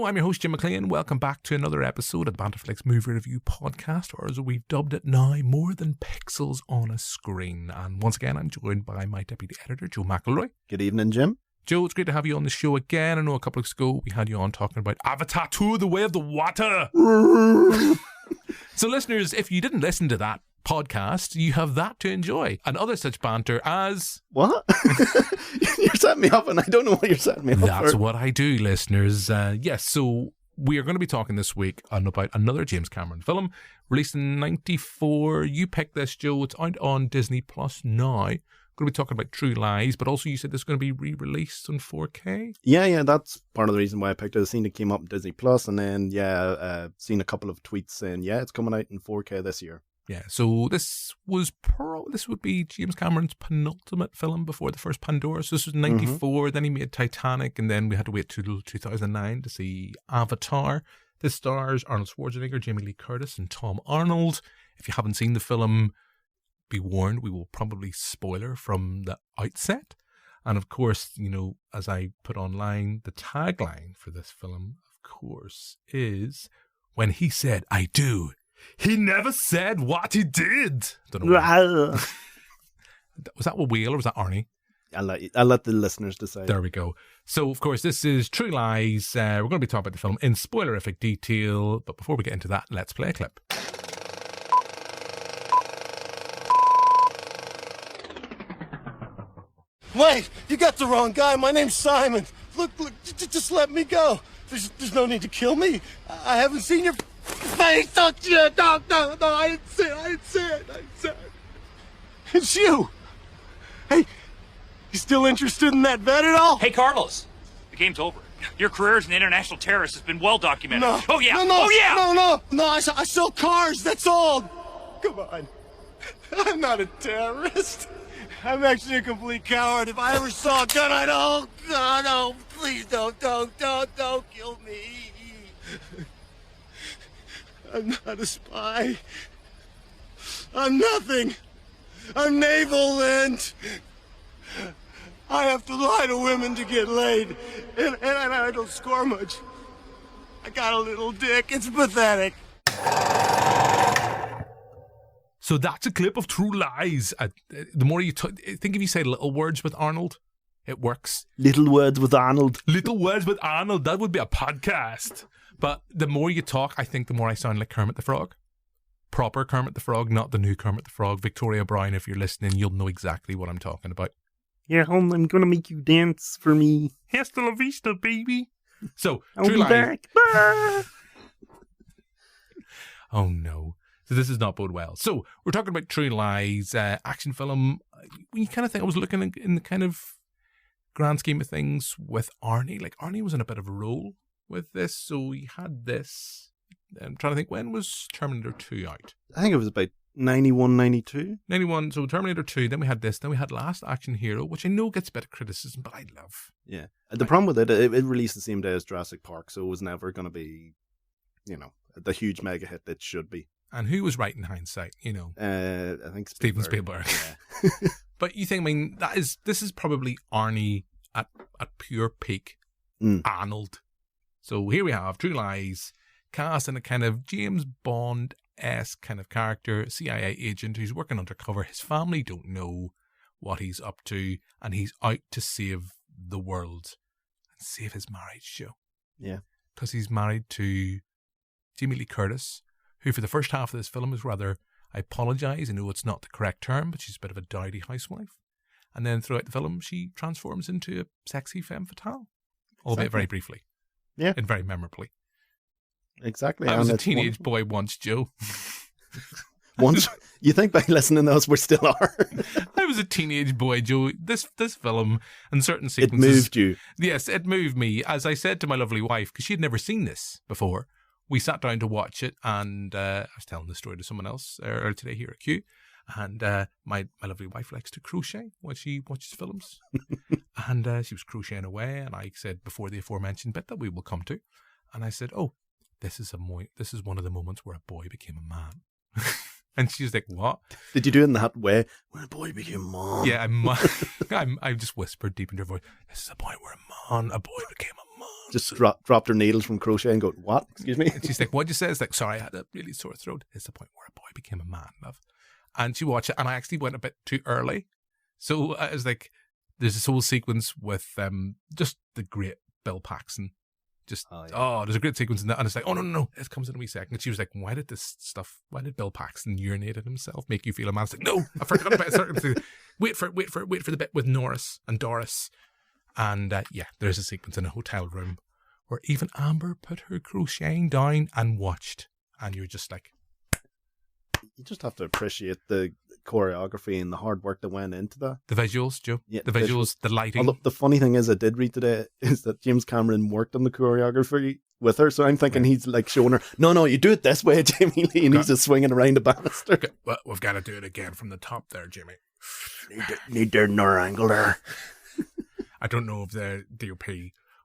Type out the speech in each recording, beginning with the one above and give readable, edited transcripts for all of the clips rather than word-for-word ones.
Hello, I'm your host, Jim McLean. Welcome back to another episode of the Banterflix Movie Review Podcast, or as we've dubbed it now, More Than Pixels on a Screen. And once again, I'm joined by my deputy editor, Joe McElroy. Good evening, Jim. Joe, it's great to have you on the show again. I know a couple of weeks ago we had you on talking about Avatar 2, The Way of the Water. So listeners, if you didn't listen to that podcast, you have that to enjoy. And other such banter as... What? You're setting me up and I don't know what you're setting me up That's for. what I do, listeners. Yes, so we are going to be talking this week about another James Cameron film, released in 94. You picked this, Joe. It's out on Disney Plus now. Going to be talking about True Lies, but also you said this is going to be re-released on 4K. Yeah, that's part of the reason why I picked it. I seen it came up on Disney Plus, and then seen a couple of tweets saying it's coming out in 4K this year. Yeah, so this would be James Cameron's penultimate film before the first Pandora. So this was 94, then he made Titanic, and then we had to wait till 2009 to see Avatar. This stars Arnold Schwarzenegger, Jamie Lee Curtis, and Tom Arnold. If you haven't seen the film, be warned, we will probably spoiler from the outset. And of course, you know, as I put online, the tagline for this film, of course, is when he said, "I do." He never said what he did. Don't know. Was that a whale or was that Arnie? I'll let the listeners decide. There we go. So, of course, this is True Lies. We're going to be talking about the film in spoilerific detail. But before we get into that, let's play a clip. Wait, you got the wrong guy. My name's Simon. Look, just let me go. There's no need to kill me. I haven't seen your face. Don't you? No, I didn't see it. It's you. Hey, you still interested in that vet at all? Hey, Carlos, the game's over. Your career as an international terrorist has been well documented. No. Oh, yeah. No, I sell cars, that's all. Come on. I'm not a terrorist. I'm actually a complete coward. If I ever saw a gun, I'd... Oh, God, no. Please don't kill me. I'm not a spy. I'm nothing. I'm naval and... I have to lie to women to get laid. And I don't score much. I got a little dick. It's pathetic. So that's a clip of True Lies. The more you think if you say little words with Arnold, it works. Little words with Arnold. Little words with Arnold. That would be a podcast. But the more you talk, I think the more I sound like Kermit the Frog. Proper Kermit the Frog, not the new Kermit the Frog. Victoria Brown, if you're listening, you'll know exactly what I'm talking about. Yeah, home, I'm going to make you dance for me. Hasta la vista, baby. So, I'll True be Lies. back. Bye. Oh, no. So this does not bode well. So we're talking about True Lies, action film. When you kind of think, I was looking in the kind of grand scheme of things with Arnie. Like Arnie was in a bit of a role with this. So you had this. I'm trying to think, when was Terminator 2 out? I think it was about 91, 92. 91. So Terminator 2. Then we had this. Then we had Last Action Hero, which I know gets a bit of criticism, but I love. Yeah. The problem with it released the same day as Jurassic Park, so it was never going to be, you know, the huge mega hit it should be. And who was right in hindsight, you know? I think Steven Spielberg. Yeah. But you think, I mean, this is probably Arnie at pure peak Arnold. So here we have True Lies, cast in a kind of James Bond-esque kind of character, CIA agent who's working undercover. His family don't know what he's up to, and he's out to save the world and save his marriage, Joe. Yeah. Because he's married to Jamie Lee Curtis, who for the first half of this film is rather, I apologise, I know it's not the correct term, but she's a bit of a dowdy housewife. And then throughout the film, she transforms into a sexy femme fatale, albeit very briefly. Yeah. And very memorably. Exactly. I was a teenage boy once, Joe. Once? You think by listening to us we still are? I was a teenage boy, Joe. This film and certain sequences... It moved you. Yes, it moved me. As I said to my lovely wife, because she had never seen this before, we sat down to watch it, and I was telling the story to someone else earlier today here at Q, and my lovely wife likes to crochet when she watches films, and she was crocheting away, and I said before the aforementioned bit that we will come to, and I said, "Oh, this is one of the moments where a boy became a man." And she's like, "What?" Did you do it in that way? When a boy became a man. Yeah, I just whispered deep into her voice, "This is a point where a boy became a on. Just dropped her needles from crochet and go, what? Excuse me? And she's like, what'd you say? It's like, sorry, I had a really sore throat. It's the point where a boy became a man, love. And she watched it, and I actually went a bit too early. So I was like, there's this whole sequence with just the great Bill Paxton. There's a great sequence in that, and it's like, no, it comes in a wee second. And she was like, why did Bill Paxton urinate in himself make you feel a man? I was like, no, I forgot about it. Wait for the bit with Norris and Doris. And there's a sequence in a hotel room where even Amber put her crocheting down and watched, and you're just like, you just have to appreciate the choreography and the hard work that went into that. The visuals, Joe. Yeah, the visuals, the lighting. Although the funny thing is, I did read today, is that James Cameron worked on the choreography with her. So I'm thinking he's like showing her, no, you do it this way, Jamie Lee. And he's just swinging around the banister. Okay, well, we've got to do it again from the top there, Jimmy. Need their another angle there. I don't know if the DOP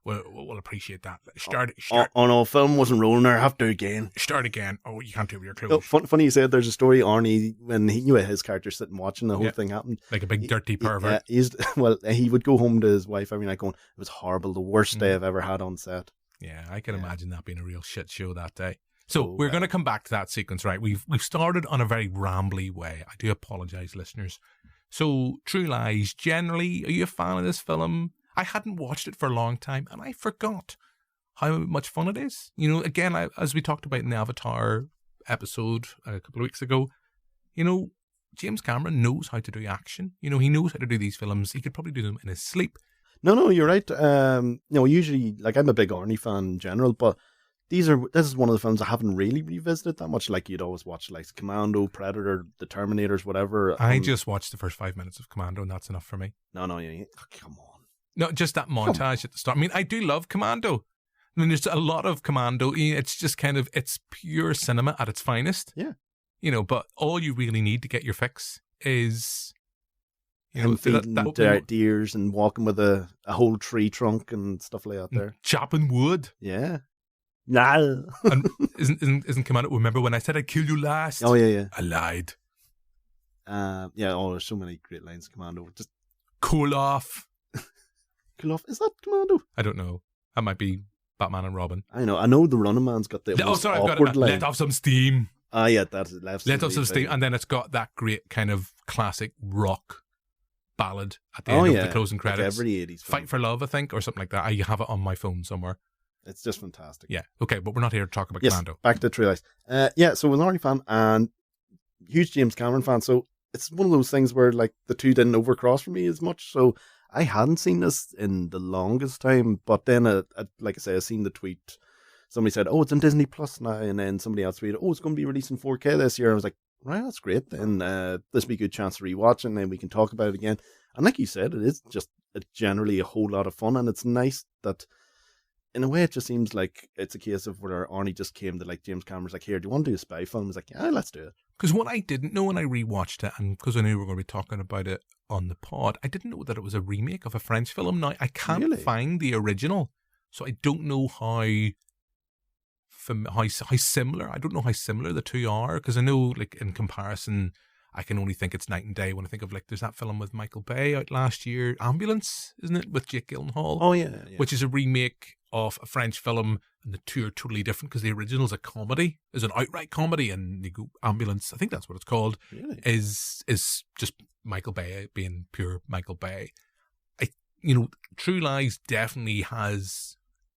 will appreciate that. Start. Oh no, film wasn't rolling there. I have to again. Start again. Oh, you can't do it with your clothes. Funny you said there's a story, Arnie, when he knew his character sitting watching the whole thing happen. Like a big dirty pervert. He would go home to his wife every night going, it was horrible, the worst day I've ever had on set. Yeah, I can imagine that being a real shit show that day. So we're going to come back to that sequence, right? We've started on a very rambly way. I do apologise, listeners. So, True Lies, generally, are you a fan of this film? I hadn't watched it for a long time, and I forgot how much fun it is. You know, again, as we talked about in the Avatar episode a couple of weeks ago, you know, James Cameron knows how to do action. You know, he knows how to do these films. He could probably do them in his sleep. No, you're right. Usually, like, I'm a big Arnie fan in general, but this is one of the films I haven't really revisited that much. Like, you'd always watch, like, Commando, Predator, The Terminators, whatever. I just watched the first 5 minutes of Commando, and that's enough for me. No, come on. No, just that montage at the start. I mean, I do love Commando. I mean, there's a lot of Commando. It's just kind of, it's pure cinema at its finest. Yeah. You know, but all you really need to get your fix is, you know, feeding deers and walking with a whole tree trunk and stuff like that there. Chopping wood. Yeah. No. And isn't Commando, remember when I said I'd kill you last? Oh, yeah. I lied. There's so many great lines in Commando. Just cool off. Cool off. Is that Commando? I don't know. That might be Batman and Robin. I know the Running Man's got the awkward line. Let off some steam. Yeah, that's it. Let off some steam. And then it's got that great kind of classic rock ballad at the end of the closing credits. Like every 80s film. Fight for Love, I think, or something like that. I have it on my phone somewhere. It's just fantastic. Yeah. Okay, but we're not here to talk about Commando. Back to True Lies. So I'm an Arnie fan and huge James Cameron fan. So it's one of those things where, like, the two didn't overcross for me as much. So I hadn't seen this in the longest time, but then, like I say, I seen the tweet. Somebody said, "Oh, it's on Disney Plus now," and then somebody else tweeted, "Oh, it's going to be released in 4K this year." I was like, "Right, that's great. Then this will be a good chance to rewatch it, and then we can talk about it again." And like you said, it is just generally a whole lot of fun, and it's nice that, in a way, it just seems like it's a case of where Arnie just came to, like, James Cameron's like, "Here, do you want to do a spy film?" I was like, "Yeah, let's do it." Because what I didn't know when I rewatched it, and because I knew we were going to be talking about it on the pod, I didn't know that it was a remake of a French film. Now, I can't find the original, so I don't know how similar. I don't know how similar the two are, because I know, like, in comparison, I can only think it's night and day when I think of, like, there's that film with Michael Bay out last year, Ambulance, isn't it, with Jake Gyllenhaal? Oh, yeah. Which is a remake of a French film, and the two are totally different because the original's a comedy, is an outright comedy, and the Ambulance, I think that's what it's called, is just Michael Bay being pure Michael Bay. True Lies definitely has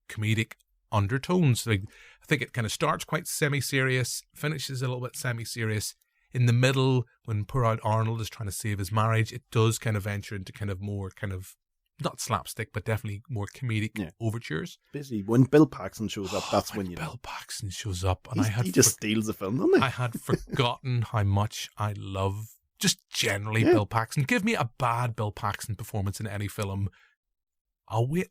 comedic undertones. Like, I think it kind of starts quite semi-serious, finishes a little bit semi-serious. In the middle, when poor old Arnold is trying to save his marriage, it does kind of venture into kind of more kind of, not slapstick, but definitely more comedic overtures. Basically, when Bill Paxton shows up, that's when you know. Bill Paxton shows up, and he just steals the film, doesn't he? I had forgotten how much I love just generally Bill Paxton. Give me a bad Bill Paxton performance in any film. I'll wait.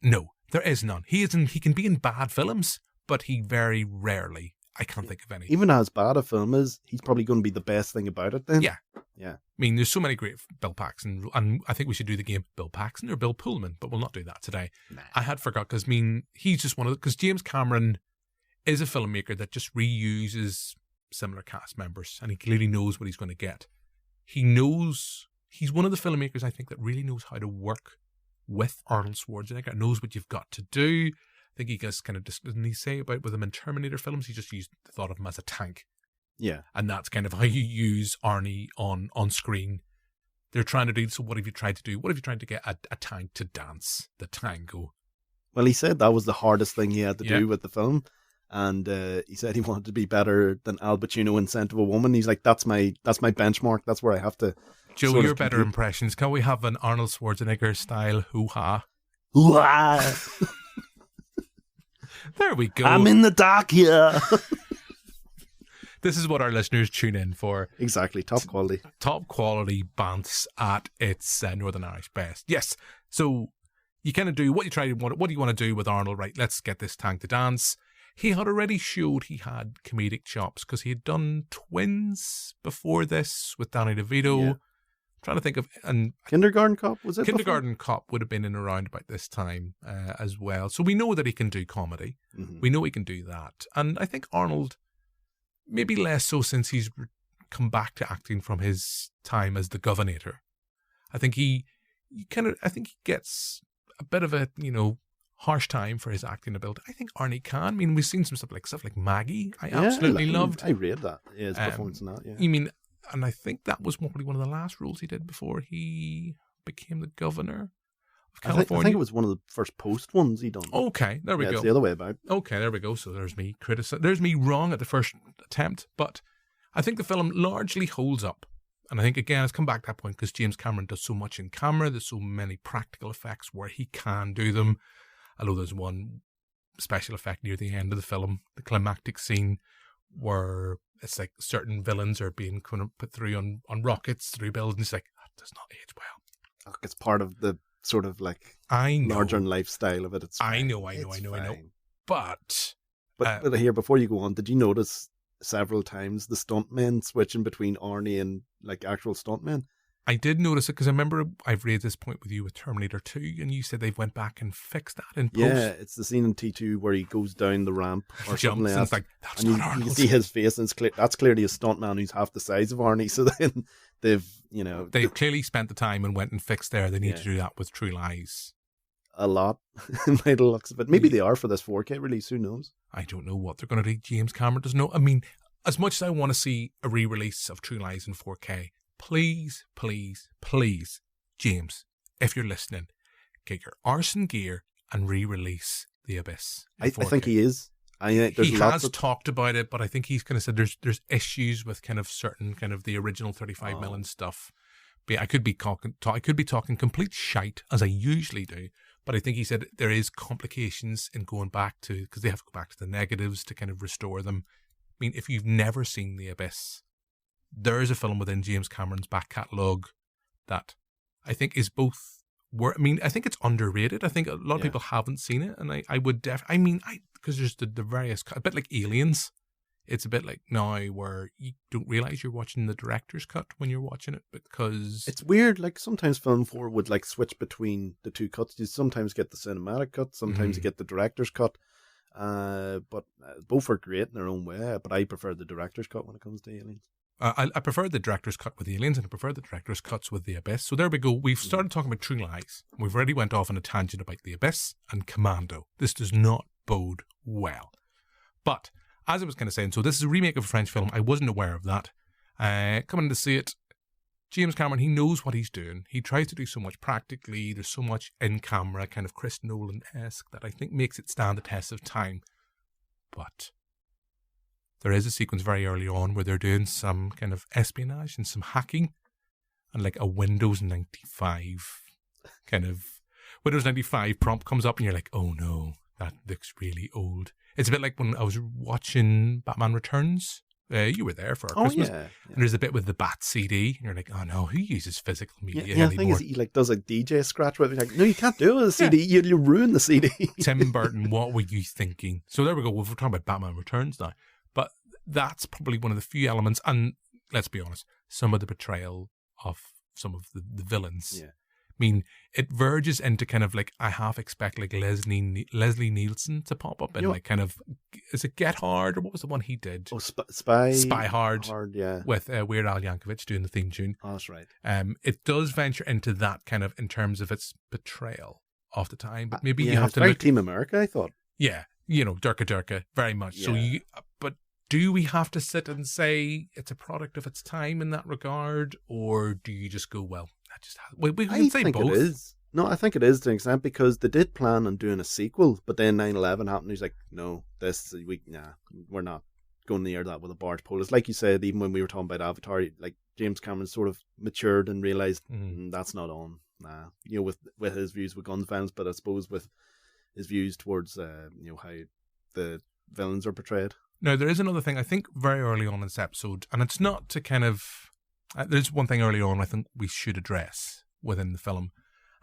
No, there is none. He can be in bad films, but he very rarely. I can't think of any. Even as bad a film is, he's probably going to be the best thing about it then. Yeah. I mean, there's so many great Bill Paxton, and I think we should do the game Bill Paxton or Bill Pullman, but we'll not do that today. Nah. I had forgot, because, I mean, he's just because James Cameron is a filmmaker that just reuses similar cast members, and he clearly knows what he's going to get. He's one of the filmmakers, I think, that really knows how to work with Arnold Schwarzenegger. It knows what you've got to do. I think he just kind of, didn't he say about with him in Terminator films, he just thought of him as a tank. Yeah. And that's kind of how you use Arnie on screen. They're trying to do, so what have you tried to do? What have you tried to get a tank to dance the tango? Well, he said that was the hardest thing he had to do with the film. And he said he wanted to be better than Al Pacino in Scent of a Woman. He's like, that's my benchmark. That's where I have to. Joe, your better impressions. Can we have an Arnold Schwarzenegger style hoo-ha? Hoo-ha! There we go. I'm in the dark here. This is what our listeners tune in for. Exactly. Top quality. Top quality bants at its Northern Irish best. Yes. So you kind of do what do you want to do with Arnold? Right. Let's get this tank to dance. He had already showed he had comedic chops because he had done Twins before this with Danny DeVito. Yeah. I'm trying to think of Kindergarten Cop, was it? Kindergarten Cop would have been in around about this time as well. So we know that he can do comedy. Mm-hmm. We know he can do that. And I think Arnold, maybe less so since he's come back to acting from his time as the Governor. I think he gets a bit of a, harsh time for his acting ability. I think Arnie can. I mean, we've seen some stuff like Maggie. I absolutely loved. I read that. Yeah, his performance in that. Yeah. You mean, and I think that was probably one of the last roles he did before he became the Governor of California. I think it was one of the first post ones he done. Okay, there we go. It's the other way about. Okay, there we go. So there's me There's me wrong at the first attempt, but I think the film largely holds up. And I think, again, it's come back to that point because James Cameron does so much in camera. There's so many practical effects where he can do them. Although there's one special effect near the end of the film, the climactic scene where it's like certain villains are being kind of put through on rockets through buildings. Like, that does not age well. It's part of the sort of like larger than life style of it. I know. But here, before you go on, did you notice several times the stuntmen switching between Arnie and like actual stuntmen? I did notice it because I remember I've raised this point with you with Terminator 2 and you said they've went back and fixed that in post. Yeah, it's the scene in T2 where he goes down the ramp or something like that. It's like, that's not Arnold. You can see his face and that's clearly a stuntman who's half the size of Arnie. So then they've clearly spent the time and went and fixed there. They need to do that with True Lies. A lot by the looks of it. Maybe they are for this 4K release, who knows? I don't know what they're going to do. James Cameron doesn't know. I mean, as much as I want to see a re-release of True Lies in 4K, please, please, please, James, if you're listening, get your arse in gear and re-release The Abyss. I think he is. He has talked about it, but I think he's kind of said there's issues with kind of certain kind of the original 35 million stuff. But I could be talking complete shite as I usually do, but I think he said there is complications in going back to, because they have to go back to the negatives to kind of restore them. I mean, if you've never seen The Abyss, there is a film within James Cameron's back catalogue that I think is both. I think it's underrated. I think a lot of people haven't seen it, and I would because there's the various, a bit like Aliens. It's a bit like now where you don't realise you're watching the director's cut when you're watching it because it's weird. Like sometimes Film 4 would like switch between the two cuts. You sometimes get the cinematic cut, sometimes you get the director's cut. But both are great in their own way. But I prefer the director's cut when it comes to Aliens. I prefer the director's cut with Aliens, and I prefer the director's cuts with The Abyss. So there we go. We've started talking about True Lies. We've already went off on a tangent about The Abyss and Commando. This does not bode well. But as I was kind of saying, so this is a remake of a French film. I wasn't aware of that. Coming to see it, James Cameron, he knows what he's doing. He tries to do so much practically. There's so much in camera, kind of Chris Nolan-esque, that I think makes it stand the test of time. But there is a sequence very early on where they're doing some kind of espionage and some hacking, and like a Windows 95 kind of Windows 95 prompt comes up, and you're like, oh no, that looks really old. It's a bit like when I was watching Batman Returns. You were there for our Christmas. Yeah. And there's a bit with the Bat CD, and you're like, oh no, who uses physical media anymore? The thing is, he like does a DJ scratch with it. Like, no, you can't do it with a CD. You ruin the CD. Tim Burton, what were you thinking? So there we go. We're talking about Batman Returns now. But that's probably one of the few elements, and let's be honest, some of the portrayal of some of the villains. Yeah. I mean, it verges into kind of like, I half expect like Leslie Nielsen to pop up in like kind of, is it Get Hard, or what was the one he did? Oh, Spy Hard, yeah. With Weird Al Yankovic doing the theme tune. Oh, that's right. It does venture into that kind of, in terms of its portrayal. of the time, but maybe you Yeah, have it's to very look. Team America, I thought. Yeah, Durka, very much. So Yeah. but do we have to sit and say it's a product of its time in that regard, or do you just go, well, that just we I can say think both. it is. No, I think it is to an extent because they did plan on doing a sequel, but then 9/11 happened. He's like, no, we're not going near that with a barge pole. It's like you said, even when we were talking about Avatar, like James Cameron sort of matured and realized that's not on. Nah, with his views with gun violence, but I suppose with his views towards how the villains are portrayed. Now, there is another thing I think very early on in this episode, and it's not to kind of. There's one thing early on I think we should address within the film.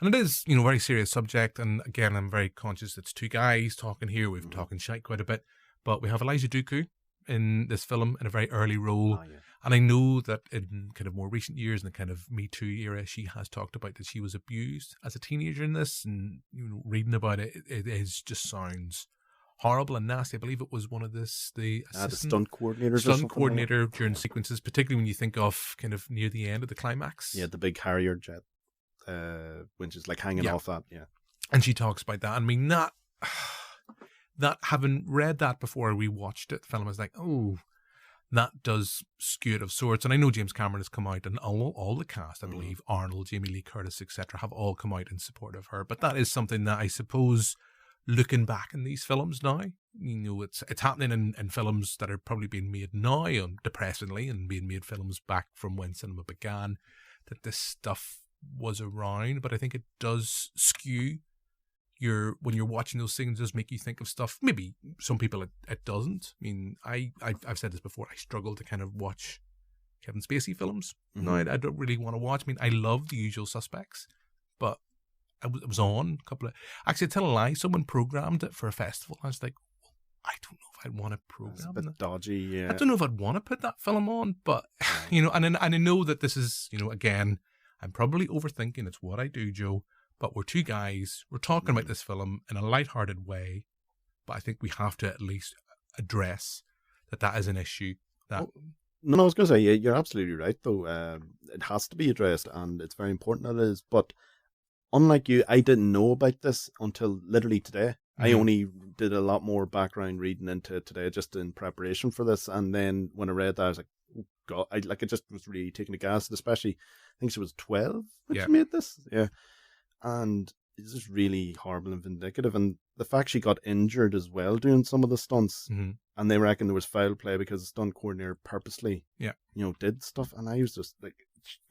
And it is, very serious subject. And again, I'm very conscious it's two guys talking here. We've been talking shite quite a bit. But we have Elijah Dooku in this film in a very early role. Oh, yeah. And I know that in kind of more recent years, in the kind of Me Too era, she has talked about that she was abused as a teenager in this. And, reading about it, it just sounds horrible and nasty. I believe it was one of the stunt coordinators. Stunt coordinator during sequences, particularly when you think of kind of near the end of the climax. Yeah, the big Harrier jet. Which is like hanging off that, yeah. And she talks about that. I mean, that having read that before we watched it, the film was like, oh, that does skew it of sorts. And I know James Cameron has come out, and all the cast, I believe, Arnold, Jamie Lee Curtis, etc., have all come out in support of her. But that is something that I suppose, looking back in these films now, it's happening in films that are probably being made now, depressingly, and being made films back from when cinema began, that this stuff was around, but I think it does skew when you're watching those things, it does make you think of stuff. Maybe some people it doesn't. I mean, I've said this before, I struggle to kind of watch Kevin Spacey films. No, I don't really want to watch. I mean, I love The Usual Suspects, but it was on a couple of... Actually, I tell a lie, someone programmed it for a festival. I was like, well, I don't know if I'd want to program it's a bit that. dodgy, yeah. I don't know if I'd want to put that film on, but, and I know that this is, again... I'm probably overthinking. It's what I do, Joe. But we're two guys. We're talking about this film in a lighthearted way. But I think we have to at least address that is an issue. I was going to say, you're absolutely right, though. It has to be addressed, and it's very important that it is. But unlike you, I didn't know about this until literally today. I only did a lot more background reading into it today, just in preparation for this. And then when I read that, I was like, oh God, it just was really taking the gas, especially, I think she was 12 when she made this. Yeah. And it's just really horrible and vindicative. And the fact she got injured as well doing some of the stunts, and they reckon there was foul play because the stunt coordinator purposely, did stuff. And I was just like,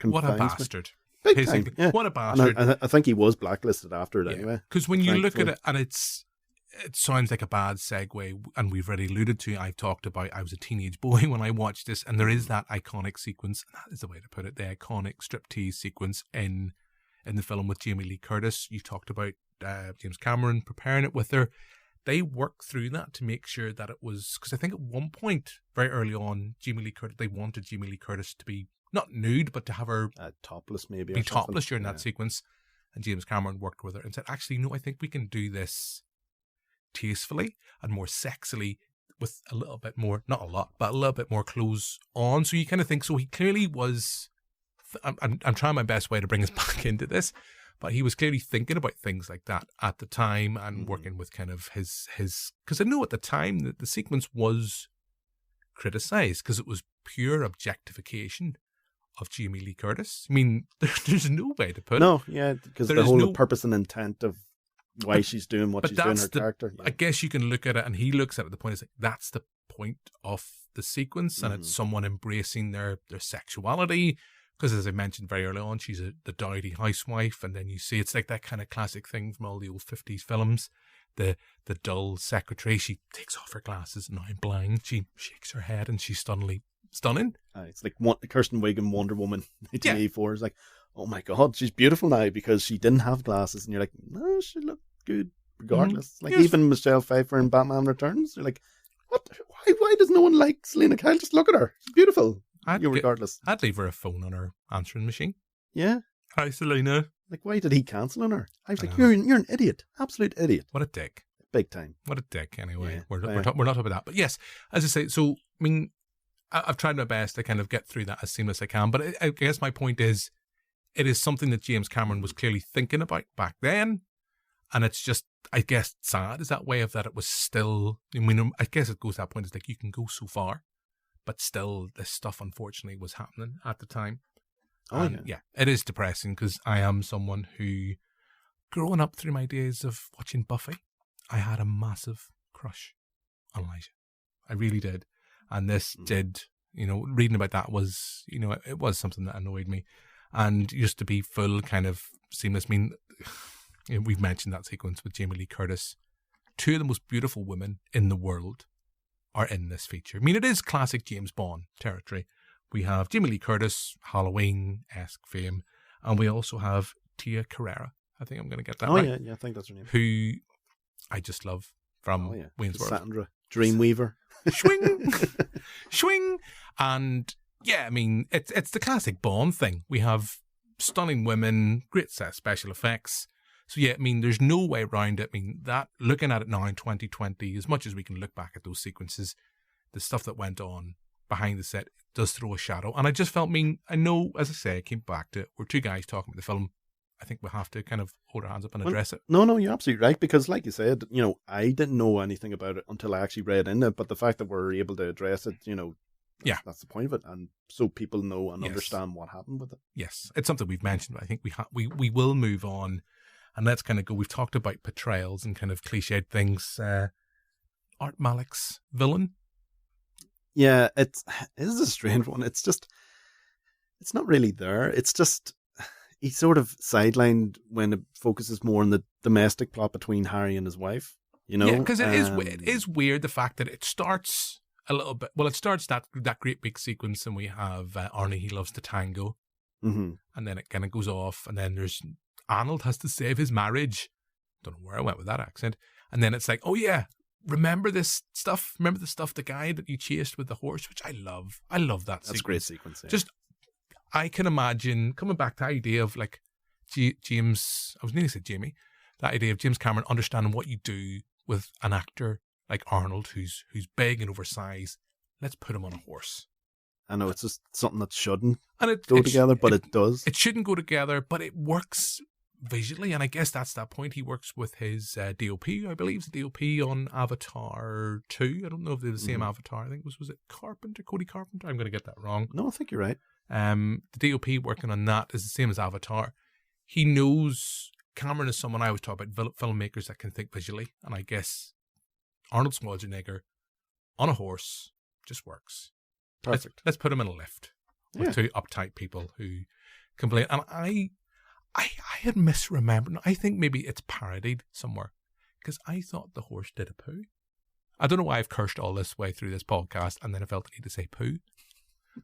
what a bastard. Big time, yeah. What a bastard. And I think he was blacklisted after it anyway. Because when you look at it, and it sounds like a bad segue, and we've already alluded to, I've talked about, I was a teenage boy when I watched this, and there is that iconic sequence, and that is the way to put it, the iconic striptease sequence in the film with Jamie Lee Curtis. You talked about James Cameron preparing it with her. They worked through that to make sure that it was, because I think at one point, very early on, they wanted Jamie Lee Curtis to be not nude, but to have her topless, maybe. Be topless during that sequence. And James Cameron worked with her and said, actually, no, I think we can do this tastefully and more sexily with a little bit more, not a lot, but a little bit more clothes on. So you kind of think, so he clearly was, I'm trying my best way to bring us back into this, but he was clearly thinking about things like that at the time and working with kind of his, because I know at the time that the sequence was criticized because it was pure objectification of Jamie Lee Curtis. I mean, there's no way to put it. No, yeah, because the whole purpose and intent of why she's doing what she's doing, her character. Yeah. I guess you can look at it, and he looks at it, the point is like, that's the point of the sequence, and it's someone embracing their sexuality, because as I mentioned very early on, she's the dowdy housewife, and then you see, it's like that kind of classic thing from all the old 50s films, the dull secretary, she takes off her glasses, and I'm blind, she shakes her head, and she's stunning. It's like Kirsten Wiig in Wonder Woman 1984 is like, oh my God, she's beautiful now because she didn't have glasses, and you're like, no, she looked good regardless. Like even Michelle Pfeiffer in Batman Returns, you're like, what? Why does no one like Selena Kyle? Just look at her, she's beautiful. Regardless, I'd leave her a phone on her answering machine. Yeah. Hi, Selena. Like, why did he cancel on her? I was like, you're an idiot, absolute idiot. What a dick. Big time. What a dick. Anyway, yeah. We're not talking about that. But yes, as I say, so I mean, I've tried my best to kind of get through that as seamless as I can. But I guess my point is, it is something that James Cameron was clearly thinking about back then. And it's just, I guess, sad is that way of that it was still, I mean, I guess it goes to that point, it's like you can go so far, but still this stuff unfortunately was happening at the time. Oh, and yeah, it is depressing because I am someone who, growing up through my days of watching Buffy, I had a massive crush on Elijah. I really did. And this did, reading about that was, it was something that annoyed me. And just to be full kind of seamless, I mean, we've mentioned that sequence with Jamie Lee Curtis. Two of the most beautiful women in the world are in this feature. I mean, it is classic James Bond territory. We have Jamie Lee Curtis, Halloween-esque fame, and we also have Tia Carrera. I think I'm going to get that right. Oh, yeah, I think that's her name. Who I just love from Wayne's World. Cassandra, Dreamweaver. Swing! Swing! And yeah, I mean, it's the classic Bond thing. We have stunning women, great set of special effects. So yeah, I mean, there's no way around it. I mean, that looking at it now in 2020, as much as we can look back at those sequences, the stuff that went on behind the set does throw a shadow. And I just felt, I know, as I say, I came back to it. We're two guys talking about the film. I think we have to kind of hold our hands up and address it. No, you're absolutely right. Because like you said, I didn't know anything about it until I actually read in it. But the fact that we're able to address it, that's the point of it. And so people know and understand what happened with it. Yes, it's something we've mentioned. But I think we will move on. And let's kind of go. We've talked about portrayals and kind of cliched things. Art Malik's villain. Yeah, it is a strange one. It's just, it's not really there. It's just, he's sort of sidelined when it focuses more on the domestic plot between Harry and his wife. Yeah, because it is weird the fact that it starts a little bit. Well, it starts that great big sequence, and we have Arnie, he loves to tango, and then it kind of goes off, and then there's Arnold has to save his marriage. Don't know where I went with that accent. And then it's like, oh yeah, remember this stuff? Remember the stuff, the guy that you chased with the horse, which I love. I love that sequence. That's a great sequence. Yeah. Just, I can imagine coming back to the idea of like James, I was nearly said Jamie, that idea of James Cameron understanding what you do with an actor like Arnold, who's big and oversized. Let's put him on a horse. I know it's just something that shouldn't go together, but it does. It shouldn't go together, but it works visually, and I guess that's that point. He works with his DOP, I believe, the DOP on Avatar 2. I don't know if they're the same Avatar. I think was it Cody Carpenter? I'm going to get that wrong. No, I think you're right. The DOP working on that is the same as Avatar. He knows Cameron is someone I always talk about, filmmakers that can think visually, and I guess Arnold Schwarzenegger on a horse just works. Perfect. Let's put him in a lift with two uptight people who complain. And I had misremembered. I think maybe it's parodied somewhere because I thought the horse did a poo. I don't know why I've cursed all this way through this podcast and then I felt the need to say poo.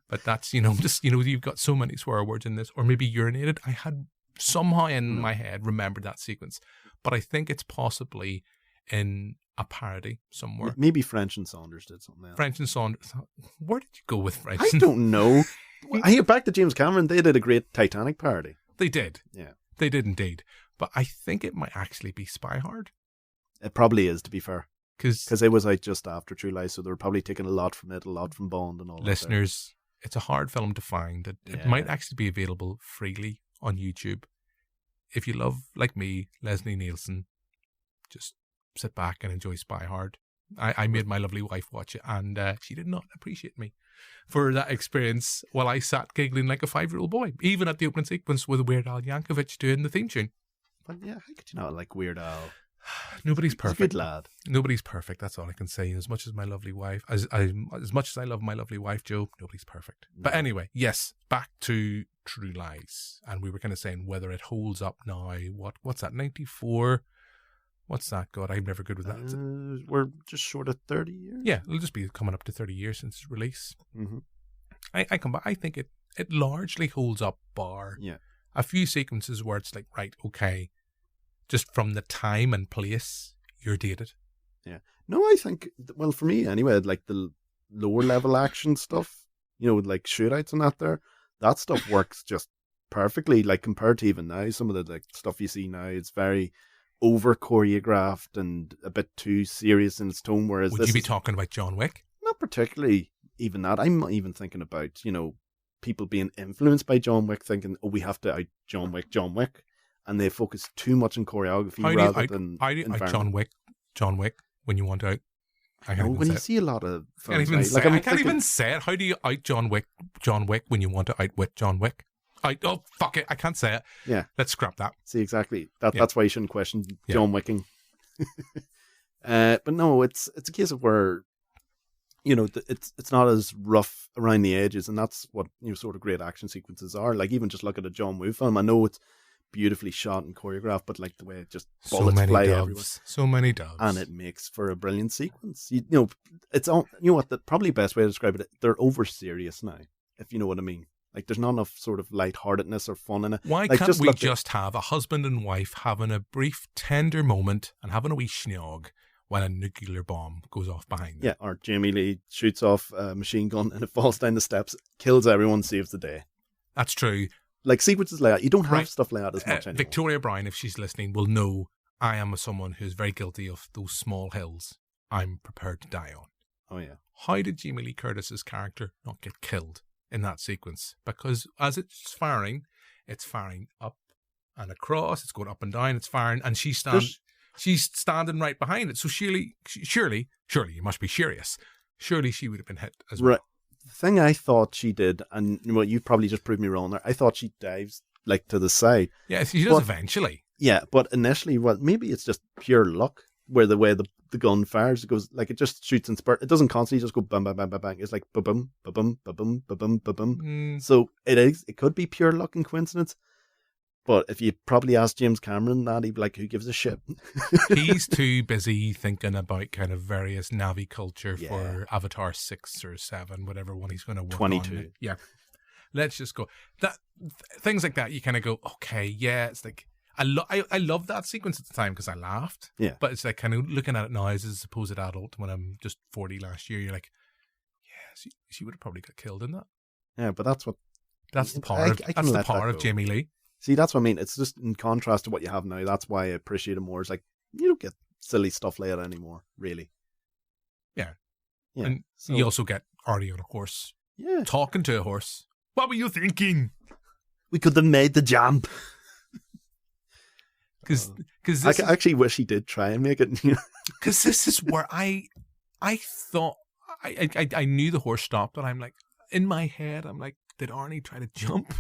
But that's, just, you've got so many swear words in this, or maybe urinated. I had somehow in my head remembered that sequence. But I think it's possibly in a parody somewhere. Maybe French and Saunders did something else. French and Saunders. Where did you go with French? I don't know. Back to James Cameron, they did a great Titanic parody. They did. Yeah. They did indeed. But I think it might actually be Spy Hard. It probably is, to be fair. Because it was out just after True Lies, so they were probably taking a lot from it, a lot from Bond and all that. Listeners, it's a hard film to find. It might actually be available freely on YouTube. If you love, like me, Leslie Nielsen, just sit back and enjoy Spy Hard. I made my lovely wife watch it, and she did not appreciate me for that experience while I sat giggling like a 5-year-old boy, even at the opening sequence with Weird Al Yankovic doing the theme tune. But yeah, how could you not like Weird Al? Nobody's perfect. He's a good lad. Nobody's perfect. That's all I can say. As much as my lovely wife, as much as I love my lovely wife, Joe, nobody's perfect. No. But anyway, yes, back to True Lies, and we were kind of saying whether it holds up now. What's that? 94. What's that? God, I'm never good with that. We're just short of 30 years. Yeah, it'll just be coming up to 30 years since its release. Mm-hmm. I come back. I think it largely holds up, bar a few sequences where it's like, right, okay, just from the time and place, you're dated. Yeah. No, I think, well, for me anyway, like the lower level action stuff, like shootouts and that stuff works just perfectly. Like compared to even now, some of the stuff you see now, it's very over choreographed and a bit too serious in its tone. Whereas would you be talking about John Wick? Not particularly even that. I'm not even thinking about, people being influenced by John Wick, thinking, oh, we have to out John Wick. and they focus too much on choreography How rather than do you out John Wick when you want out? When you see a lot of films, I can't even say it. How do you out John Wick when you want to outwit John Wick? Oh, fuck it. I can't say it. Yeah. Let's scrap that. See, exactly. That's why you shouldn't question John Wicking. But no, it's a case of where, it's not as rough around the edges, and that's what, sort of great action sequences are. Like, even just look at a John Woo film. I know it's beautifully shot and choreographed, but like the way it just bullets fly everywhere. So many doves. And it makes for a brilliant sequence. It's all, what, the probably best way to describe it, they're over serious now, if you know what I mean. Like, there's not enough sort of lightheartedness or fun in it. Why can't we just have a husband and wife having a brief, tender moment and having a wee schnog when a nuclear bomb goes off behind them? Yeah, or Jamie Lee shoots off a machine gun and it falls down the steps, kills everyone, saves the day. That's true. Like, sequences like that, you don't have stuff like that as much anymore. Victoria Bryan, if she's listening, will know I am someone who's very guilty of those small hills I'm prepared to die on. Oh, yeah. How did Jamie Lee Curtis's character not get killed in that sequence? Because as it's firing up and across, it's going up and down, it's firing, and she's standing right behind it. So surely, you must be serious. Surely she would have been hit as well. Right. The thing I thought she did, and you probably just proved me wrong there, I thought she dives like to the side. Yeah, she does eventually. Yeah, but initially, maybe it's just pure luck where the way the gun fires, it goes like it just shoots and spurt. It doesn't constantly just go bang, bang, bang, bang, bang. It's like ba-boom, ba-boom, ba-boom, ba-boom, ba-boom. So it could be pure luck and coincidence. But if you probably ask James Cameron that, he'd be like, who gives a shit? He's too busy thinking about kind of various Navi culture for Avatar 6 or 7, whatever one he's going to work 22. on. Yeah. Let's just go. Things like that, you kind of go, okay, yeah, it's like, I love that sequence at the time because I laughed. Yeah. But it's like kind of looking at it now as a supposed adult when I'm just 40 last year, you're like, yeah, she would have probably got killed in that. Yeah, but that's the power of Jamie Lee. See, that's what I mean. It's just in contrast to what you have now. That's why I appreciate it more. It's like, you don't get silly stuff like that anymore, really. Yeah. And you also get Artie on a horse. Yeah. Talking to a horse. What were you thinking? We could have made the jump. Because I actually wish he did try and make it. Because this is where I thought, I knew the horse stopped, but I'm like, in my head, I'm like, did Arnie try to jump?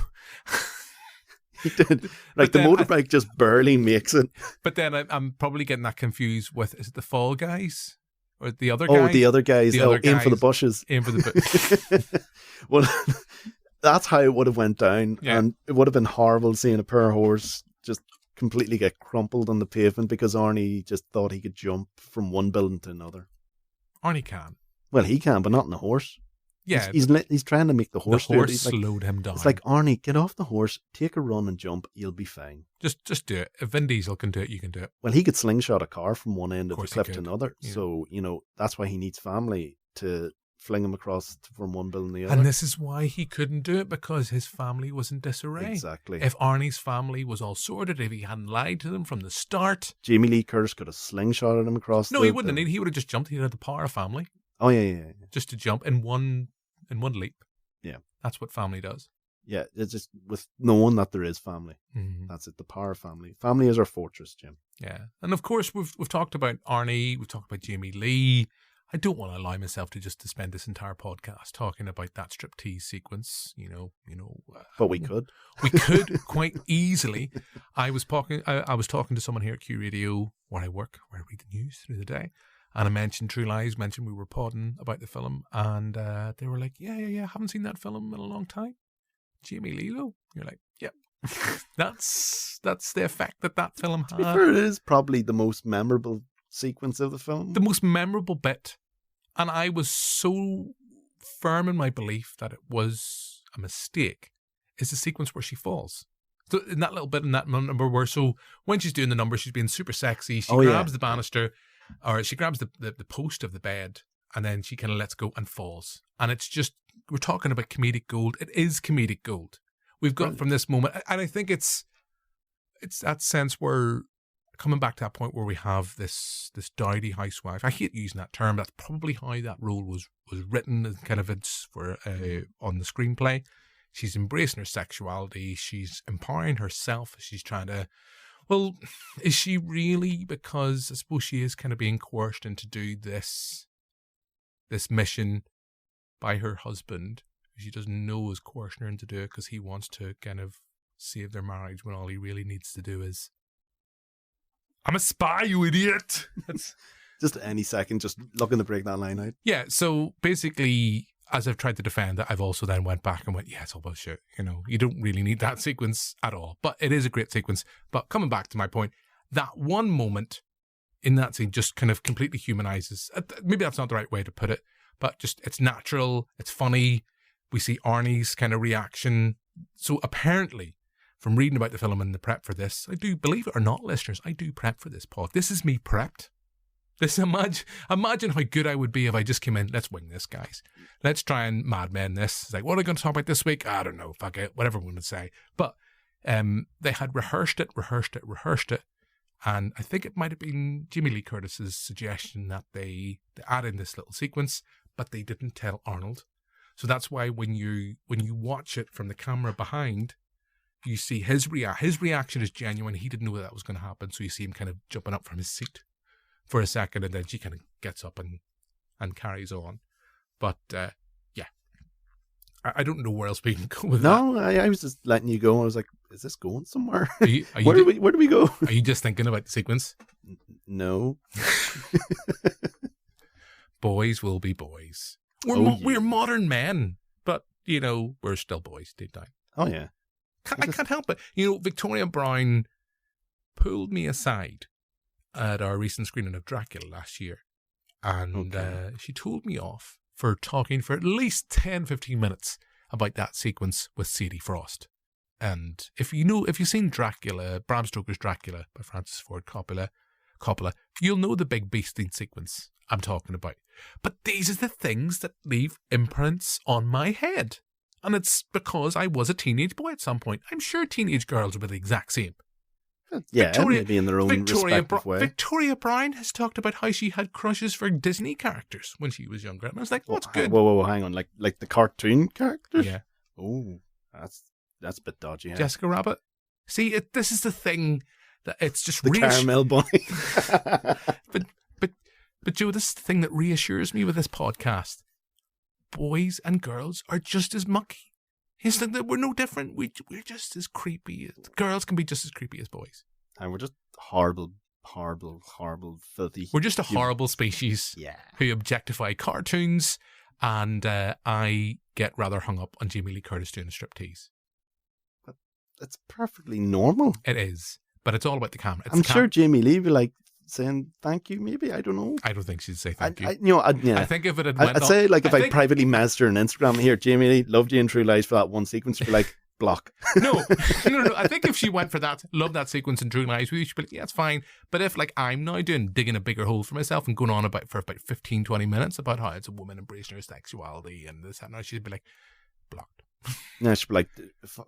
He did. Like, the motorbike just barely makes it. But then I'm probably getting that confused with, is it the Fall Guys? Or the other guys? Oh, the other guys. Aim for the bushes. Aim for the bushes. Well, that's how it would have went down. Yeah. And it would have been horrible seeing a poor horse just completely get crumpled on the pavement because Arnie just thought he could jump from one building to another. Arnie can. Well, he can, but not in the horse. Yeah. He's trying to make the horse do it. He's slowed him down. It's like, Arnie, get off the horse, take a run and jump, you'll be fine. Just do it. If Vin Diesel can do it, you can do it. Well, he could slingshot a car from one end of the cliff to another. Yeah. So, that's why he needs family to fling him across from one building to the other. And this is why he couldn't do it, because his family was in disarray. Exactly. If Arnie's family was all sorted, if he hadn't lied to them from the start. Jamie Lee Curtis could have slingshotted him across. No, he wouldn't have. He would have just jumped. He'd have the power of family. Oh, yeah. Just to jump in one leap. Yeah. That's what family does. Yeah, it's just with knowing that there is family. Mm-hmm. That's it, the power of family. Family is our fortress, Jim. Yeah. And of course, we've talked about Arnie, we've talked about Jamie Lee. I don't want to allow myself to spend this entire podcast talking about that striptease sequence, But we could. We could quite easily. I was talking to someone here at Q Radio where I work, where I read the news through the day. And I mentioned True Lies, mentioned we were podding about the film, and they were like, yeah, haven't seen that film in a long time. Jamie Lee Lo. You're like, yep. That's the effect that film had. It is probably the most memorable sequence of the film. The most memorable bit. And I was so firm in my belief that it was a mistake, is the sequence where she falls. So in that little bit in that number where, so when she's doing the number, she's being super sexy. She grabs the banister, or she grabs the post of the bed, and then she kind of lets go and falls. And it's just, we're talking about comedic gold. It is comedic gold. We've got from this moment, and I think it's that sense where, coming back to that point where we have this dowdy housewife. I hate using that term. That's probably how that role was written, and kind of it's for on the screenplay. she's embracing her sexuality. She's empowering herself. She's trying to, well, is she really? Because I suppose she is kind of being coerced into do this mission by her husband. She doesn't know is coercing her into do it because he wants to kind of save their marriage when all he really needs to do is, I'm a spy, you idiot. That's just any second, just looking to break that line out. Yeah, so basically, as I've tried to defend it, I've also then went back and went, yeah, it's all bullshit. You know, you don't really need that sequence at all. But it is a great sequence. But coming back to my point, that one moment in that scene just kind of completely humanizes. Maybe that's not the right way to put it, but just it's natural, it's funny. We see Arnie's kind of reaction. So apparently, from reading about the film and the prep for this, I do, believe it or not, listeners, I do prep for this pod. This is me prepped. This imagine how good I would be if I just came in, let's wing this, guys. Let's try and Mad Men this. It's like, what are we going to talk about this week? I don't know, fuck it, whatever we would say. But they had rehearsed it, and I think it might have been Jamie Lee Curtis's suggestion that they add in this little sequence, but they didn't tell Arnold. So that's why when you watch it from the camera behind, you see his reaction is genuine. He didn't know that was going to happen, so you see him kind of jumping up from his seat for a second, and then she kind of gets up and carries on. But yeah, I don't know where else we can go with that. No, I was just letting you go. I was like, is this going somewhere? Where do we go? Are you just thinking about the sequence? No. Boys will be boys. We're modern men, but, you know, we're still boys deep down. Oh, yeah. I can't help it. You know, Victoria Brown pulled me aside at our recent screening of Dracula last year, and she told me off for talking for at least 10-15 minutes about that sequence with Sadie Frost. And if you've seen Dracula, Bram Stoker's Dracula by Francis Ford Coppola, you'll know the big beasting sequence I'm talking about. But these are the things that leave imprints on my head. And it's because I was a teenage boy at some point. I'm sure teenage girls were the exact same. Yeah, maybe in their own respective way. Victoria Brown has talked about how she had crushes for Disney characters when she was younger. And I was like, what's good? Whoa, hang on. Like the cartoon characters? Yeah. Oh, that's a bit dodgy. Huh? Jessica Rabbit. See, this is the thing that it's just the caramel bunny. But Joe, this is the thing that reassures me with this podcast. Boys and girls are just as mucky. It's like that we're no different. We're just as creepy. Girls can be just as creepy as boys. And we're just horrible, filthy. We're just a horrible species who objectify cartoons, and I get rather hung up on Jamie Lee Curtis doing a striptease. But it's perfectly normal. It is, but it's all about the camera. I'm sure Jamie Lee would be like saying thank you, maybe. I don't know. I don't think she'd say thank you. I think if it had I'd say, like, if I privately messaged her on Instagram, here, Jamie Lee, loved you in True Lies for that one sequence, she'd be like, block. No. I think if she went for that, love that sequence in True Lies, she'd be like, yeah, it's fine. But if, like, I'm now digging a bigger hole for myself and going on for about 15-20 minutes about how it's a woman embracing her sexuality and this and that, she'd be like, blocked. Yeah, she'd be like,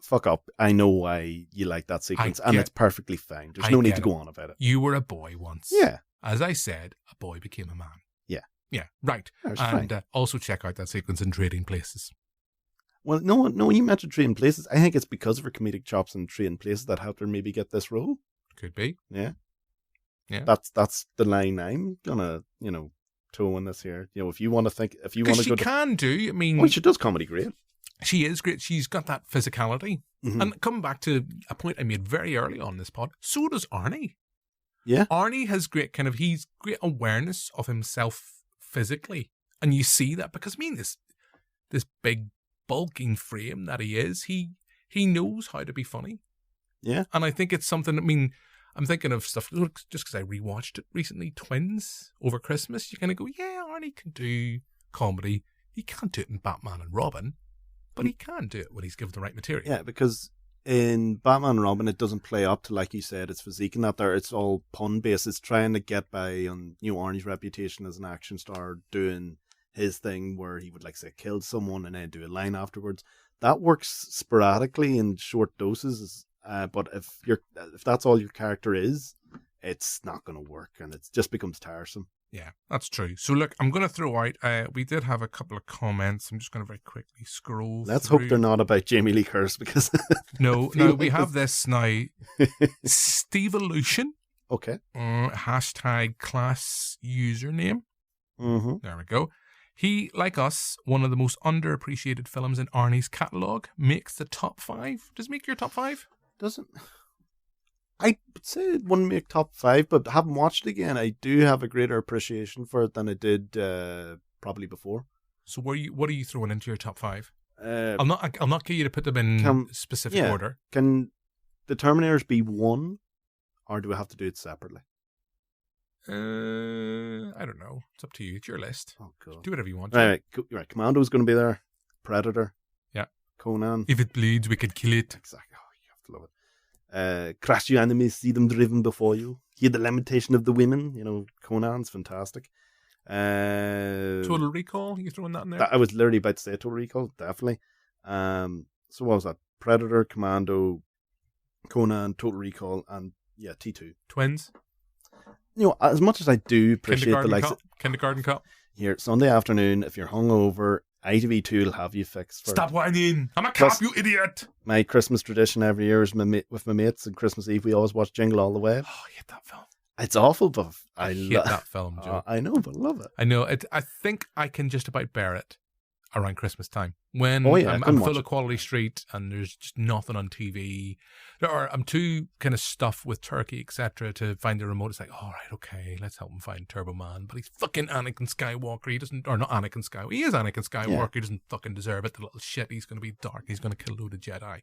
fuck up. I know why you like that sequence, and it's perfectly fine. There's no need to go on about it. You were a boy once. Yeah. As I said, a boy became a man. Yeah. Yeah, right. And also check out that sequence in Trading Places. Well, no, you mentioned Trading Places. I think it's because of her comedic chops in Trading Places that helped her maybe get this role. Could be. Yeah. Yeah. That's the line I'm gonna, toe in this here. If you want to go she can do, I mean... Well, she does comedy great. She is great. She's got that physicality. Mm-hmm. And coming back to a point I made very early on this pod, so does Arnie. Yeah. Arnie has great he's great awareness of himself physically. And you see that because, I mean, this big bulking frame that he is, he knows how to be funny. Yeah. And I think it's something, I mean, I'm thinking of stuff, just because I rewatched it recently, Twins, over Christmas, you kind of go, yeah, Arnie can do comedy. He can't do it in Batman and Robin, but he can do it when he's given the right material. Yeah, because in Batman and Robin, it doesn't play up to, like you said, its physique and that there. It's all pun-based. It's trying to get by on, Arnie's reputation as an action star, doing his thing where he would, like, say, kill someone and then do a line afterwards. That works sporadically in short doses, but if that's all your character is, it's not going to work, and it just becomes tiresome. Yeah, that's true. So look, I'm going to throw out, we did have a couple of comments. I'm just going to very quickly scroll Let's through. hope they're not about Jamie Lee Curtis because... No, we have this now. Steveolution. Okay. Hashtag class username. Mm-hmm. There we go. He, like us, one of the most underappreciated films in Arnie's catalogue, makes the top 5. Does it make your top 5? Doesn't... I would say it wouldn't make top 5, but having watched it again, I do have a greater appreciation for it than I did probably before. So what are you throwing into your top 5? Uh, I'll not get you to put them in specific order. Can the Terminators be 1, or do we have to do it separately? I don't know. It's up to you. It's your list. Oh, God. Do whatever you want. Right. Commando's going to be there. Predator. Yeah. Conan. If it bleeds, we could kill it. Exactly. Oh, you have to love it. Crash your enemies, see them driven before you. Hear the lamentation of the women. You know, Conan's fantastic. Total Recall, you throwing that in there? I was literally about to say Total Recall, definitely. So what was that? Predator, Commando, Conan, Total Recall, and T2. Twins. You know, as much as I do appreciate the likes, Kindergarten Cop. Here Sunday afternoon, if you're hungover, ITV2 will have you fixed. Stop whining! I'm a cop, you idiot! My Christmas tradition every year is with my mates on Christmas Eve. We always watch Jingle All the Way. Oh, I hate that film. It's awful, but I hate that film, Joe. I know, but I love it. I know it. I think I can just about bear it around Christmas time when I'm full of Quality Street and there's just nothing on TV, or I'm too kind of stuffed with Turkey, etc., to find the remote. It's like, all right, okay, let's help him find Turbo Man, but he's fucking Anakin Skywalker. He doesn't, or not Anakin Skywalker. He is Anakin Skywalker. Yeah. He doesn't fucking deserve it. The little shit. He's going to be dark. He's going to kill a load of Jedi.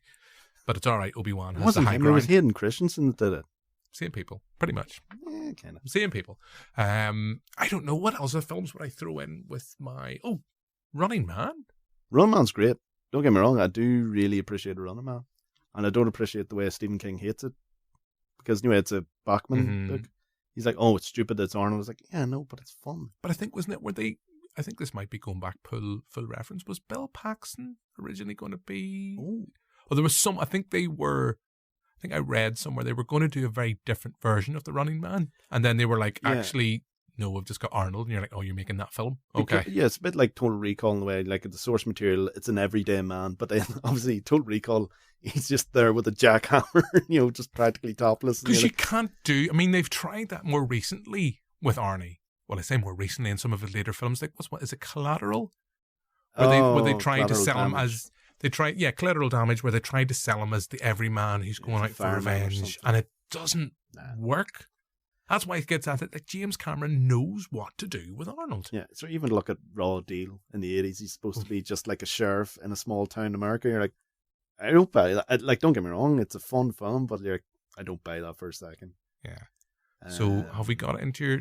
But it's all right. Obi-Wan has the high ground. It was Hayden Christensen that did it. Same people, pretty much. Yeah, kind of. Same people. I don't know what other films would I throw in with my Running Man. Running Man's great. Don't get me wrong. I do really appreciate Running Man, and I don't appreciate the way Stephen King hates it because it's a Bachman book. He's like, "Oh, it's stupid. It's Arnold." I was like, "Yeah, no, but it's fun." But I think wasn't it where they? I think this might be going back full reference. Was Bill Paxton originally going to be? Oh, there was some. I think they were. I think I read somewhere they were going to do a very different version of the Running Man, and then they were like, actually, no, we've just got Arnold, and you're like, oh, you're making that film? Okay. Because, it's a bit like Total Recall in the way, like the source material, it's an everyday man, but then obviously Total Recall, he's just there with a jackhammer, just practically topless. Because you can't do, I mean, they've tried that more recently with Arnie. Well, I say more recently in some of his later films, like, what is it, Collateral? Where they tried to sell him as... Collateral Damage, where they tried to sell him as the everyman who's going out for revenge, and it doesn't work. That's why it gets at it. Like, James Cameron knows what to do with Arnold. Yeah, so even look at Raw Deal in the 80s. He's supposed to be just like a sheriff in a small town in America. You're like, I don't buy that. Like, don't get me wrong, it's a fun film, but you're like, I don't buy that for a second. Yeah. So have we got into your...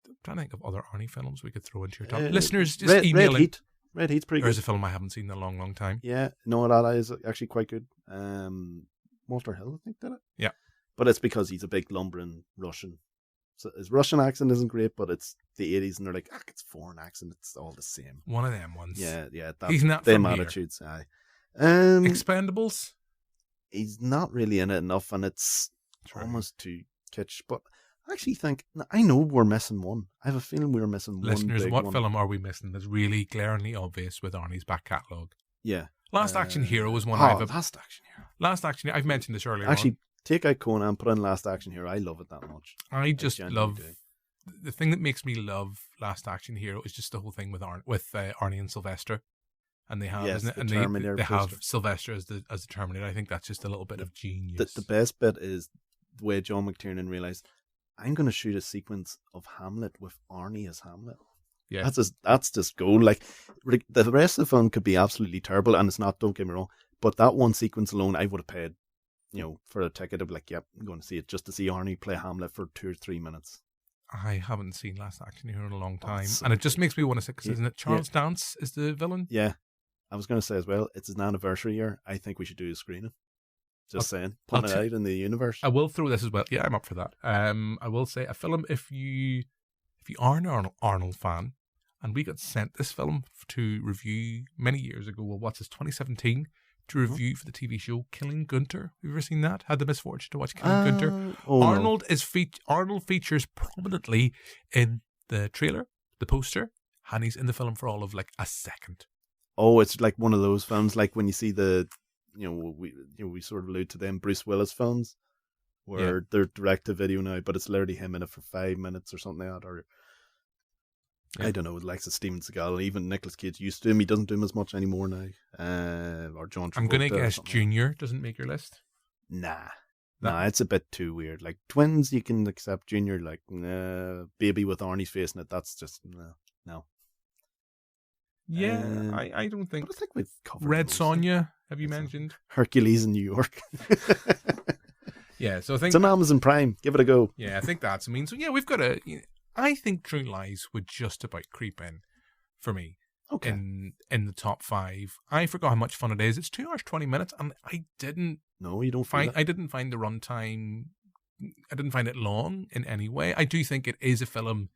I'm trying to think of other Arnie films we could throw into your top. Listeners, just email in. Red Heat's pretty good. There's a film I haven't seen in a long, long time. Yeah, no, that is actually quite good. Walter Hill, I think, did it. Yeah. But it's because he's a big lumbering Russian. So his Russian accent isn't great, but it's the 80s and they're like, it's foreign accent, it's all the same. One of them ones. Yeah. He's not them from attitudes. Here. Aye. Expendables? He's not really in it enough and it's almost too kitsch, but I actually think, I know we're missing one. I have a feeling we're missing one. Listeners, what film are we missing that's really glaringly obvious with Arnie's back catalogue? Yeah. Last Action Hero was one Last Action Hero. Last Action Hero. I've mentioned this earlier. Actually, take out Conan, put in Last Action Hero. I love it that much. I just love... The thing that makes me love Last Action Hero is just the whole thing with Arnie and Sylvester. And they have, isn't it? And they have Sylvester as the Terminator. I think that's just a little bit of genius. The best bit is the way John McTiernan realised, I'm going to shoot a sequence of Hamlet with Arnie as Hamlet. Yeah. That's just gold. Like, the rest of the film could be absolutely terrible, and it's not, don't get me wrong, but that one sequence alone, I would have paid, for a ticket. I'd be like, yep, I'm going to see it just to see Arnie play Hamlet for 2 or 3 minutes. I haven't seen Last Action Hero in a long time, and it just makes me want to say, because isn't it Charles Dance is the villain? Yeah. I was going to say as well, it's an anniversary year. I think we should do a screening. Just saying, put it out in the universe. I will throw this as well. Yeah, I'm up for that. I will say a film, if you are an Arnold fan, and we got sent this film to review many years ago. Well, what's this? 2017 to review for the TV show Killing Gunter. Have you ever seen that? Had the misfortune to watch Killing Gunter? Arnold features prominently in the trailer, the poster, and he's in the film for all of like a second. Oh, it's like one of those films, like when you see the, we sort of allude to them Bruce Willis films, where they're direct to video now, but it's literally him in it for 5 minutes or something like that, or I don't know, like Steven Seagal, even Nicolas Cage used to him. He doesn't do him as much anymore now. Or John Travolta. I'm gonna guess Junior doesn't make your list. Nah, it's a bit too weird. Like Twins, you can accept. Junior, like Baby with Arnie's face in it, that's just no. Yeah, I don't think. But I think we've covered Red Sonja, have you mentioned? Hercules in New York. Yeah, so I think it's on Amazon Prime. Give it a go. Yeah, I think that's. I mean, so yeah, we've got a. I think True Lies would just about creep in for me. Okay. In the top 5. I forgot how much fun it is. It's 2 hours 20 minutes, and I didn't. No, you don't find. I didn't find the runtime. I didn't find it long in any way. I do think it is a film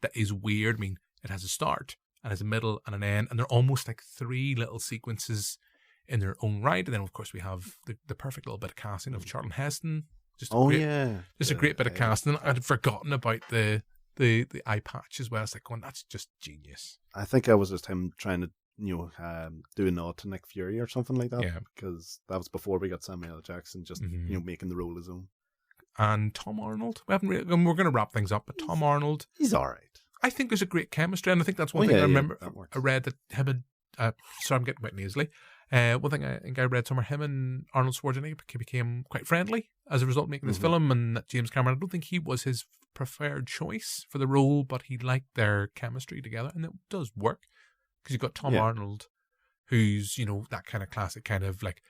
that is weird. I mean, it has a start and has a middle and an end, and they're almost like 3 little sequences in their own right. And then, of course, we have the perfect little bit of casting of Charlton Heston. Just a great bit of casting. I'd forgotten about the eye patch as well. It's like going, that's just genius. I think that was just him trying to do a nod to Nick Fury or something like that. Yeah, because that was before we got Samuel L. Jackson just making the role his own. And Tom Arnold. We haven't really, we're going to wrap things up, but Tom Arnold, he's all right. I think there's a great chemistry, and I think that's one thing I remember. I read that him and sorry, I'm getting quite nasally. One thing I think I read somewhere, him and Arnold Schwarzenegger became quite friendly as a result of making this film, and that James Cameron, I don't think he was his preferred choice for the role, but he liked their chemistry together, and it does work, because you've got Tom Arnold, who's, that kind of classic kind of like,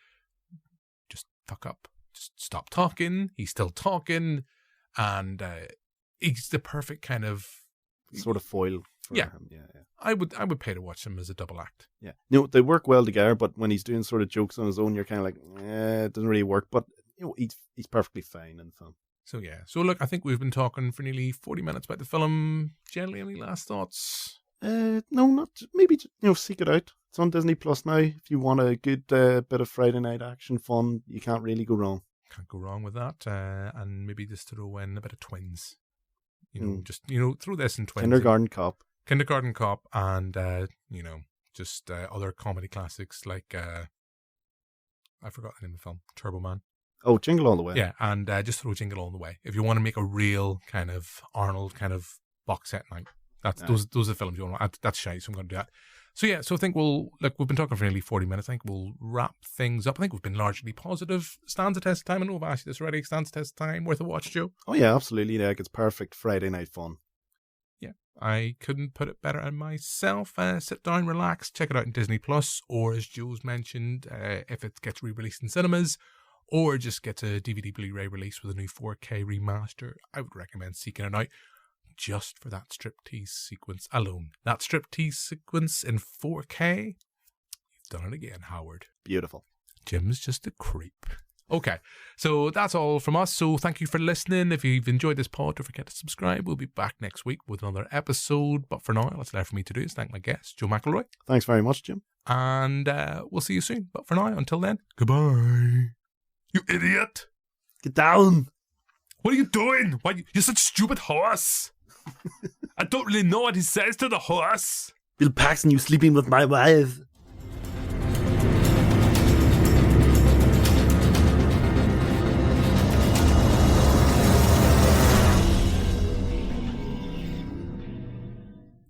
just fuck up, just stop talking, he's still talking, and he's the perfect kind of sort of foil for him. Yeah. I would pay to watch him as a double act. Yeah. They work well together, but when he's doing sort of jokes on his own, you're kind of like, it doesn't really work, but he's perfectly fine in the film. So yeah. So look, I think we've been talking for nearly 40 minutes about the film. Generally, any last thoughts? No, not maybe. Seek it out. It's on Disney Plus now. If you want a good bit of Friday night action fun, you can't really go wrong. Can't go wrong with that. And maybe just throw in a bit of Twins. Just throw this in Twins. Kindergarten Cop, and just other comedy classics like I forgot the name of the film, Turbo Man. Oh, Jingle All the Way. Yeah, and just throw Jingle All the Way. If you want to make a real kind of Arnold kind of box set night, those are the films you want. That's shy, so I'm going to do that. So yeah, so I think we've been talking for nearly 40 minutes. I think we'll wrap things up. I think we've been largely positive. Stands the test of time. I know I've asked you this already. Stands the test of time. Worth a watch, Joe? Oh yeah, absolutely. Like, it's perfect Friday night fun. Yeah, I couldn't put it better on myself. Sit down, relax, check it out on Disney Plus, or as Joe's mentioned, if it gets re-released in cinemas, or just gets a DVD Blu-ray release with a new 4K remaster, I would recommend seeking it out just for that striptease sequence alone. That striptease sequence in 4K, you've done it again, Howard. Beautiful. Jim's just a creep. Okay, so that's all from us. So thank you for listening. If you've enjoyed this pod, don't forget to subscribe. We'll be back next week with another episode. But for now, what's left for me to do is thank my guest, Joe McElroy. Thanks very much, Jim. And we'll see you soon. But for now, until then, goodbye. You idiot. Get down. What are you doing? Why, you're such a stupid horse. I don't really know what he says to the horse. Bill Paxton, you sleeping with my wife.